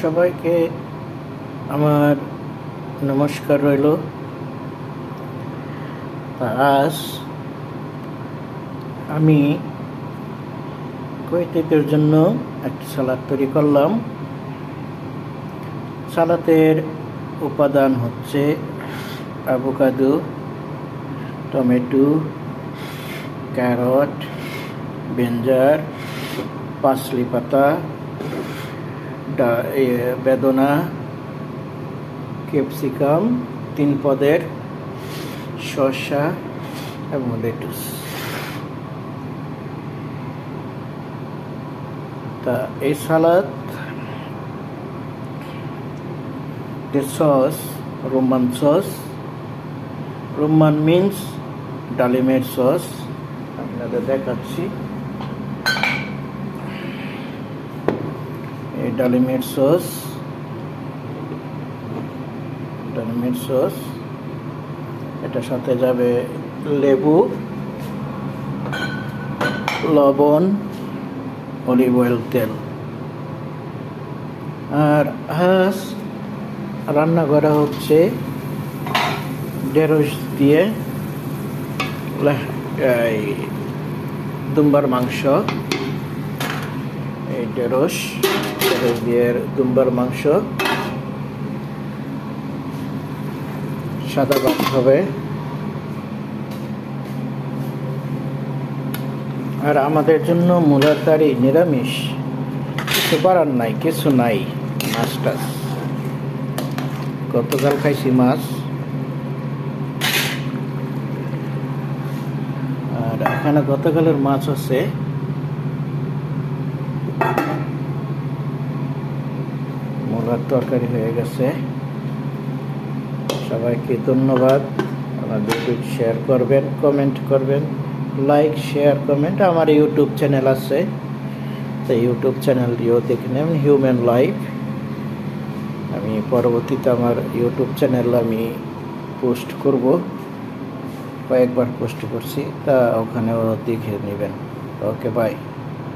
সবাইকে আমার নমস্কার রইল। আজ আমি কুয়েতিদের জন্য একটি সালাদ তৈরি করলাম। সালাদের উপাদান হচ্ছে avocado, tomato, carrot, brinjal, parsley পাতা, বেদনা, ক্যাপসিকাম 3 পদের, শসা এবং লেটুস। তা এই সালাদ সস রোমান সস। রোমান মিন্স ডালিমের সস। আপনাদের দেখাচ্ছি এই ডালিমের সস। এটার সাথে যাবে লেবু, লবণ, অলিভ অয়েল, তেল। আর আজ রান্না করা হচ্ছে ঢেঁড়স দিয়ে দুম্বার মাংস। এই ঢেঁড়স দিয়ে দুম্বার মাংস সাদা ভাত হবে। আর আমাদের জন্য মূলার তরকারি নিরামিষ, কিছু করার নাই, কিছু নাই। মাছ টাছ গতকাল খাইছি মাছ। আর এখানে গতকালের মাছ আছে। মূলার তরকারি হয়ে গেছে। সবাইকে ধন্যবাদ। আমার ভিডিও শেয়ার করবেন, কমেন্ট করবেন, লাইক, শেয়ার, কমেন্ট। আমার ইউটিউব চ্যানেল আছে, তো ইউটিউব চ্যানেলটিও দেখে নেবেন, হিউম্যান লাইফ। আমি পরবর্তীতে আমার ইউটিউব চ্যানেল আমি পোস্ট করব, কয়েকবার পোস্ট করছি, তা ওখানেও দেখে নেবেন। ওকে, বাই।